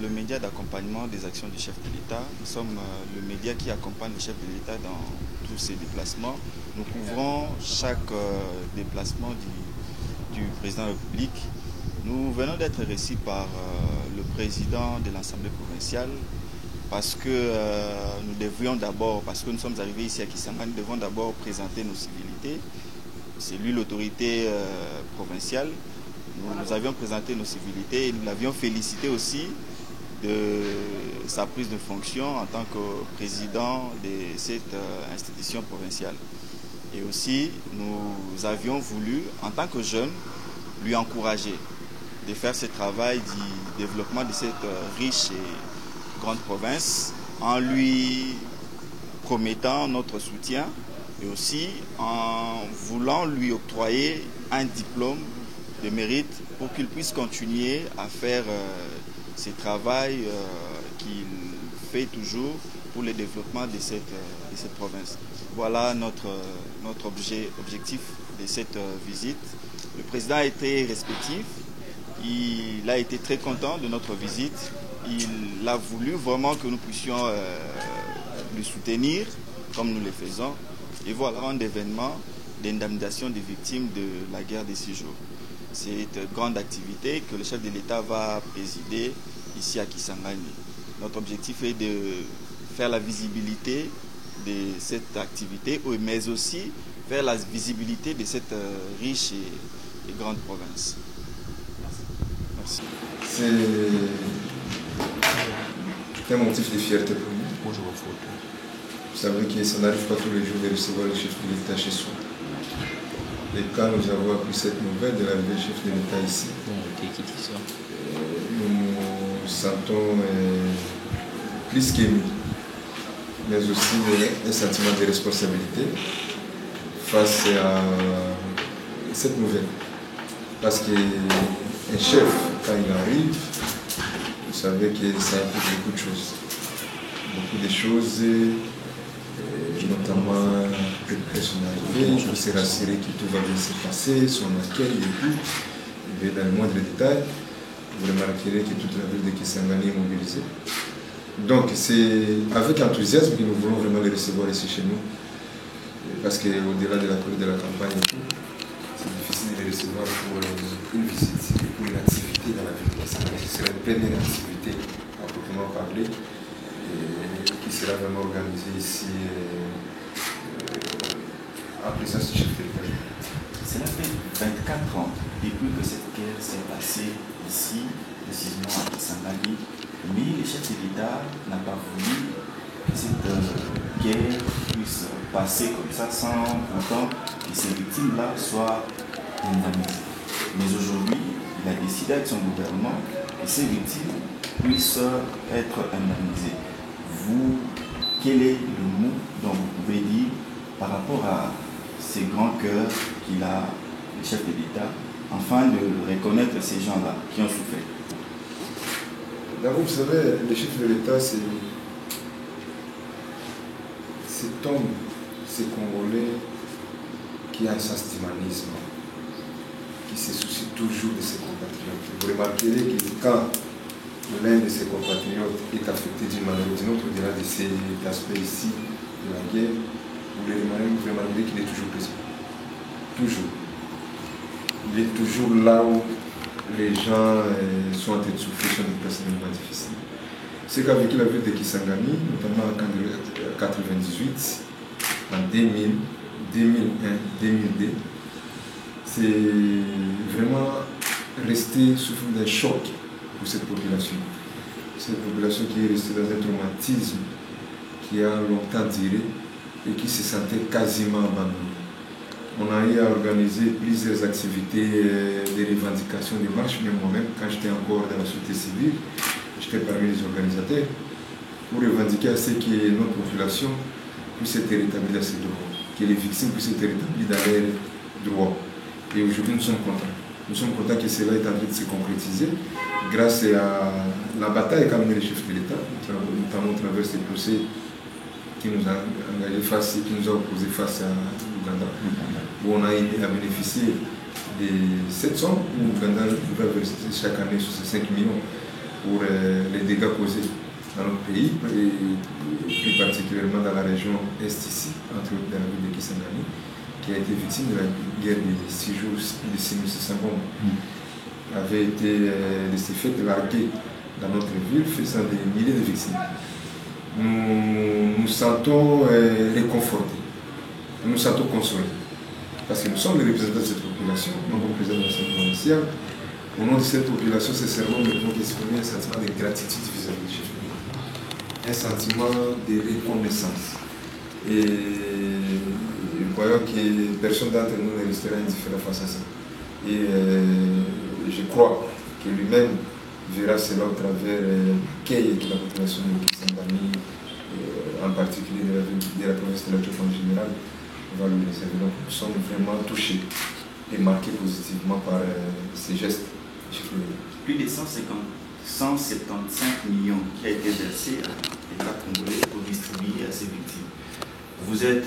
le média d'accompagnement des actions du chef de l'État. Nous sommes le média qui accompagne le chef de l'État dans tous ses déplacements. Nous couvrons chaque déplacement du président de la République. Nous venons d'être reçus par le président de l'Assemblée provinciale parce que nous devions d'abord, parce que nous sommes arrivés ici à Kisangani, nous devons d'abord présenter nos civilités. C'est lui l'autorité provinciale. Nous avions présenté nos civilités et nous l'avions félicité aussi de sa prise de fonction en tant que président de cette institution provinciale. Et aussi, nous avions voulu, en tant que jeunes, lui encourager de faire ce travail du développement de cette riche et grande province en lui promettant notre soutien et aussi en voulant lui octroyer un diplôme de mérite pour qu'il puisse continuer à faire ce travail qu'il fait toujours pour le développement de cette province. Voilà notre objectif de cette visite. Le président a été respectif, il a été très content de notre visite, il a voulu vraiment que nous puissions le soutenir comme nous le faisons. Et voilà un événement d'indemnisation des victimes de la guerre des 6 jours. C'est une grande activité que le chef de l'État va présider ici à Kisangani. Notre objectif est de faire la visibilité de cette activité, mais aussi faire la visibilité de cette riche et grande province. Merci. C'est un motif de fierté pour nous. Bonjour. Vous savez que ça n'arrive pas tous les jours de recevoir le chef de l'État chez soi. Et quand nous avons appris cette nouvelle de l'arrivée du chef de l'État ici, nous nous sentons plus qu'émus, mais aussi un sentiment de responsabilité face à cette nouvelle. Parce qu'un chef, quand il arrive, vous savez que ça implique beaucoup de choses. Beaucoup de choses, notamment que son arrivée, il faut se rassurer que tout va bien se passer, son accueil et tout. Il va dans le moindre détail. Vous remarquerez que toute la ville de Kisangani est mobilisée. Donc c'est avec enthousiasme que nous voulons vraiment les recevoir ici chez nous. Parce qu'au-delà de la période de la campagne, c'est difficile de les recevoir pour une visite et pour une activité dans la ville de Kisangani. Ce sera une première activité à proprement parler qui sera vraiment organisée ici en présence du chef de l'État. Cela fait 24 ans depuis que cette guerre s'est passée ici, précisément à Kisangani, mais le chef de l'État n'a pas voulu que cette guerre puisse passer comme ça sans pourtant que ces victimes-là soient indemnisées. Mais aujourd'hui, il a décidé avec son gouvernement que ces victimes puissent être indemnisées. Vous, quel est le mot dont vous pouvez dire par rapport à ces grands cœurs qu'il a, le chef de l'État, afin de reconnaître ces gens-là qui ont souffert? D'abord, vous savez, le chef de l'État, c'est cet homme, ce Congolais qui a un sens d'humanisme, qui se soucie toujours de ses compatriotes. Vous remarquerez que quand l'un de ses compatriotes est affecté d'une manière ou d'une autre, au-delà de cet aspect ici de la guerre, vous remarquerez qu'il est toujours présent. Toujours. Il est toujours là où les gens sont en train de souffrir sur des places difficiles. Ce qu'a vécu la ville de Kisangani, notamment en 1998, en 2000, 2001, 2002, c'est vraiment resté sous forme d'un choc pour cette population. Cette population qui est restée dans un traumatisme qui a longtemps duré et qui se sentait quasiment abandonnée. On a eu à organiser plusieurs activités de revendication, de marches, même moi-même, quand j'étais encore dans la société civile, j'étais parmi les organisateurs, pour revendiquer à ce que notre population puisse être rétablie à ses droits, que les victimes puissent être rétablies dans leurs droits. Et aujourd'hui, nous sommes contents. Nous sommes contents que cela est en train de se concrétiser grâce à la bataille qu'a menée le chef de l'État, notamment au travers des procès qui nous a engagés face, qui nous a opposés face à l'Ouganda, où on a bénéficié de cette somme où l'Ouganda va verser chaque année sur ces 5 millions pour les dégâts causés dans notre pays, et plus particulièrement dans la région est ici, entre autres dans la ville de Kisangani, qui a été victime de la guerre des 6 jours, plus de 6600 bombes. Avait été de ces faits largués dans notre ville, faisant des milliers de victimes. Nous nous sentons réconfortés, nous nous sentons consolés, parce que nous sommes les représentants de cette population, nous sommes présidents de l'Assemblée provinciale. Au nom de cette population, c'est seulement nous pouvons exprimer un sentiment de gratitude vis-à-vis du chef de l'État, un sentiment de reconnaissance. Et nous voyons que personne d'entre nous ne restera indifférent face à ça. Et je crois que lui-même verra cela au travers l'accueil que la population de Kisangani, en particulier de la province de la Tchoufa en général, va lui réserver. Donc nous sommes vraiment touchés et marqués positivement par ces gestes. Plus de 175 millions qui a été versé à l'État congolais pour distribuer à ses victimes. Vous êtes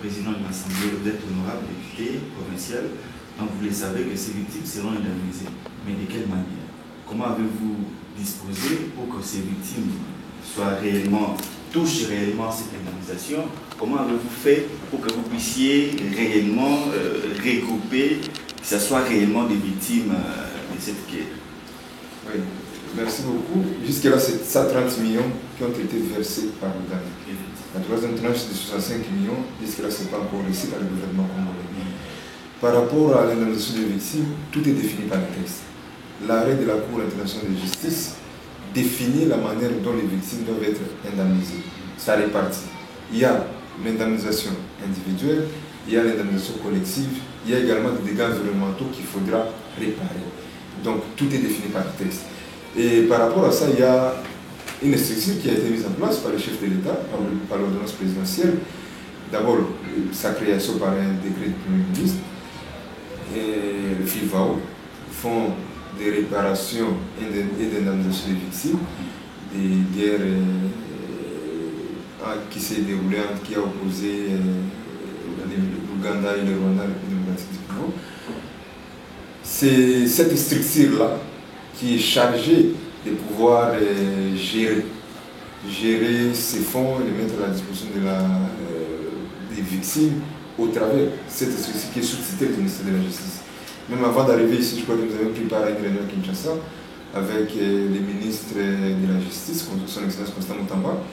président de l'Assemblée, vous êtes honorable député provincial, donc vous le savez que ces victimes seront indemnisées. Mais de quelle manière? Comment avez-vous disposé pour que ces victimes touchent réellement cette indemnisation? Comment avez-vous fait pour que vous puissiez réellement regrouper, que ce soit réellement des victimes de cette guerre? Oui, merci beaucoup. Jusque-là, c'est 130 millions qui ont été versés par l'Ouganda. La troisième tranche de 65 millions, jusque-là, ce n'est pas encore réussi par le gouvernement congolais. Par rapport à l'indemnisation des victimes, tout est défini par le texte. L'arrêt de la Cour internationale de justice définit la manière dont les victimes doivent être indemnisées. Ça répartit. Il y a l'indemnisation individuelle, il y a l'indemnisation collective, il y a également des dégâts environnementaux qu'il faudra réparer. Donc tout est défini par le texte. Et par rapport à ça, il y a une structure qui a été mise en place par le chef de l'État, par l'ordonnance présidentielle. D'abord, sa création par un décret du Premier ministre. Et le FIVAO font des réparations et d'indemnisation des victimes des guerres qui s'est déroulée, qui a opposé l'Ouganda et le Rwanda, la République démocratique du Congo. C'est cette structure-là qui est chargée de pouvoir gérer ces fonds et les mettre à la disposition des victimes au travers de cette structure qui est sous-titrée du ministère de la Justice. Même avant d'arriver ici, je crois que nous avons pris part à une réunion à Kinshasa avec les ministres de la Justice, son Excellence Constant Mutamba.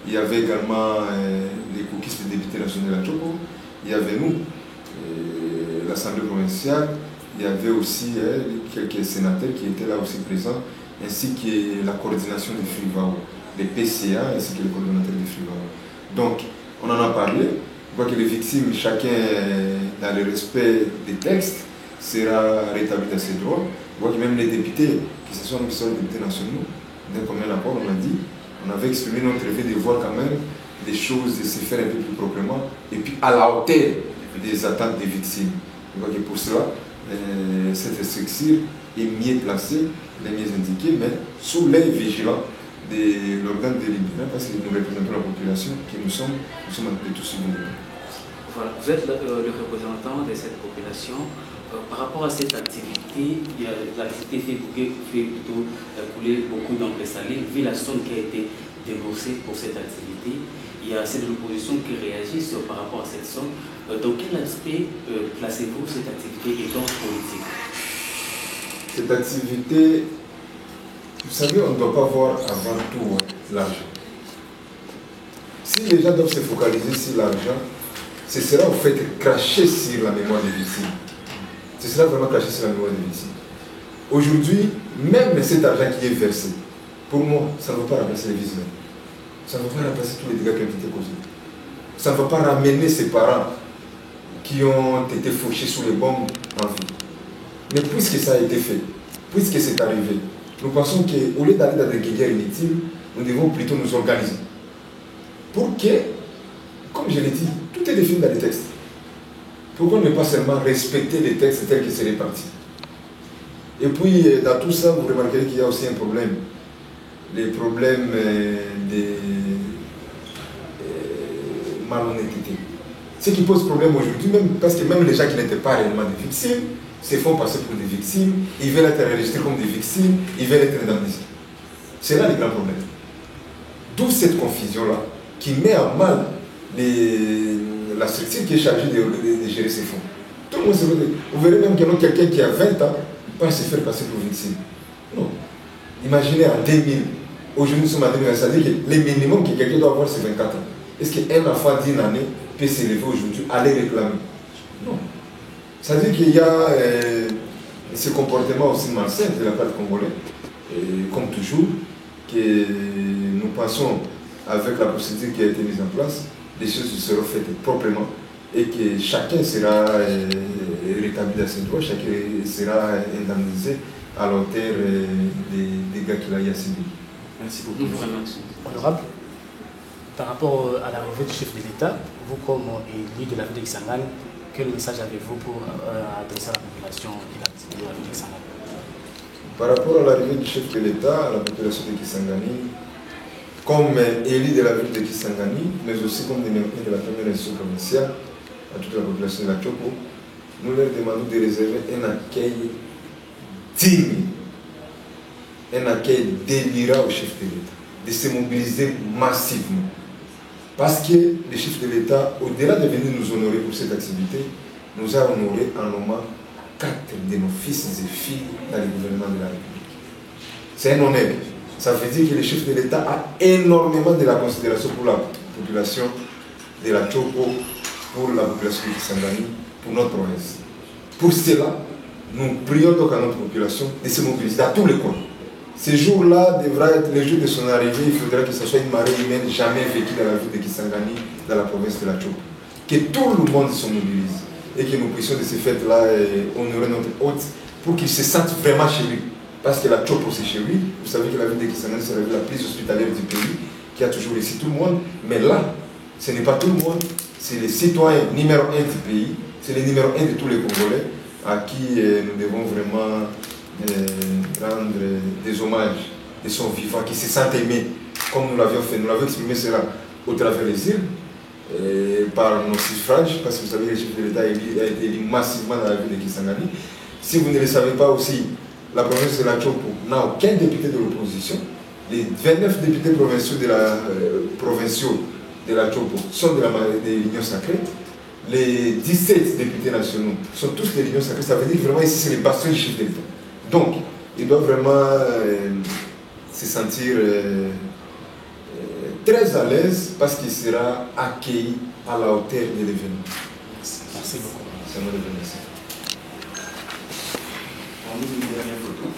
Il y avait également les caucusistes des députés nationaux de la Tchoko. Il y avait nous, l'Assemblée provinciale. Il y avait aussi quelques sénateurs qui étaient là aussi présents, ainsi que la coordination des FIVAO, les PCA, ainsi que le coordonnateur des FIVAO. Donc, on en a parlé. On voit que les victimes, chacun dans le respect des textes, sera rétabli dans ses droits. On voit que même les députés, que ce soit nous qui sommes les députés nationaux, d'un commun accord, on a dit, on avait exprimé notre rêve de voir quand même des choses, de se faire un peu plus proprement, et puis à la hauteur des attentes des victimes. On voit que pour cela, cette structure est mieux placée, elle est mieux indiquée, mais sous l'œil vigilant de l'organe délibérant, parce que nous représentons la population, que nous sommes en train de tous subvenir. Voilà, vous êtes le représentant de cette population. Par rapport à cette activité, l'activité fait plutôt couler beaucoup d'encre salée, vu la somme qui a été déboursée pour cette activité. Il y a assez de l'opposition qui réagissent par rapport à cette somme. Dans quel aspect placez-vous cette activité étant politique? Cette activité, vous savez, on ne doit pas voir avant tout l'argent. Si les gens doivent se focaliser sur l'argent, ce sera au fait de cracher sur la mémoire des victimes. Ce sera vraiment cracher sur la mémoire des victimes. Aujourd'hui, même cet argent qui est versé, pour moi, ça ne va pas remplacer les vies humaines. Ça ne va pas remplacer tous les dégâts qui ont été causés. Ça ne va pas ramener ces parents qui ont été fauchés sous les bombes en vie. Mais puisque ça a été fait, puisque c'est arrivé, nous pensons qu'au lieu d'aller dans des guerres inutiles, nous devons plutôt nous organiser. Pour que, comme je l'ai dit, tout est défini dans les textes. Pourquoi ne pas seulement respecter les textes tels que c'est réparti? Et puis, dans tout ça, vous remarquerez qu'il y a aussi un problème. Les problèmes de malhonnêteté. Ce qui pose problème aujourd'hui, même parce que même les gens qui n'étaient pas réellement des victimes se font passer pour des victimes, ils veulent être enregistrés comme des victimes, ils veulent être indemnisés. C'est là le grand problème. D'où cette confusion-là qui met en mal la structure qui est chargée de gérer ces fonds. Tout le monde se dit, vous verrez même qu'il y a quelqu'un qui a 20 ans pense se faire passer pour victime. Non. Imaginez en 2000, aujourd'hui nous sommes en 2000, ça veut dire que le minimum que quelqu'un doit avoir c'est 24 ans. Est-ce qu'un enfant d'une année peut s'élever aujourd'hui, aller réclamer? Non. Ça veut dire qu'il y a ce comportement aussi malsain de la part congolais, comme toujours, que nous pensons avec la procédure qui a été mise en place, les choses seront faites proprement et que chacun sera rétabli à ses droits, chacun sera indemnisé à la hauteur des dégâts qu'il a eu à subir. Merci beaucoup. Honorable, par rapport à l'arrivée du chef de l'État, vous comme élu de la ville de Kisangani, quel message avez-vous pour adresser à la population de la ville de Kisangani? Par rapport à l'arrivée du chef de l'État, à la population de Kisangani, comme élu de la ville de Kisangani, mais aussi comme dénommé de la première institution provinciale, à toute la population de la Tchoko, nous leur demandons de réserver un accueil digne, un accueil délirant au chef de l'État, de se mobiliser massivement. Parce que le chef de l'État, au-delà de venir nous honorer pour cette activité, nous a honoré en nommant 4 de nos fils et filles dans le gouvernement de la République. C'est un honneur. Ça veut dire que le chef de l'État a énormément de la considération pour la population de la Tchoko, pour la population de Kisangani, pour notre province. Pour cela, nous prions donc à notre population de se mobiliser à tous les coins. Ce jour-là devra être le jour de son arrivée. Il faudra que ce soit une marée humaine jamais vécue dans la ville de Kisangani, dans la province de la Tchoko. Que tout le monde se mobilise et que nous puissions de ces fêtes-là honorer notre hôte pour qu'il se sente vraiment chez lui. Parce que la Tchoko c'est chez lui. Vous savez que la ville de Kisangani c'est la ville la plus hospitalière du pays, qui a toujours ici tout le monde. Mais là, ce n'est pas tout le monde, c'est les citoyens numéro 1 du pays, c'est les numéro 1 de tous les Congolais à qui nous devons vraiment rendre des hommages de son vivant, qui se sentent aimés, comme nous l'avions fait. Nous l'avions exprimé cela au travers des îles, par nos suffrages, parce que vous savez que le chef de l'État a été élu massivement dans la ville de Kisangani. Si vous ne le savez pas aussi, la province de la Tchoko n'a aucun député de l'opposition. Les 29 députés provinciaux de la Tchoko sont de l'Union sacrée. Les 17 députés nationaux sont tous de l'Union sacrée. Ça veut dire que vraiment ici c'est les bastions du chef de l'État. Donc, il doit vraiment se sentir très à l'aise parce qu'il sera accueilli à la hauteur de l'événement. Merci beaucoup. C'est moi le remercie. On nous une dernière photo.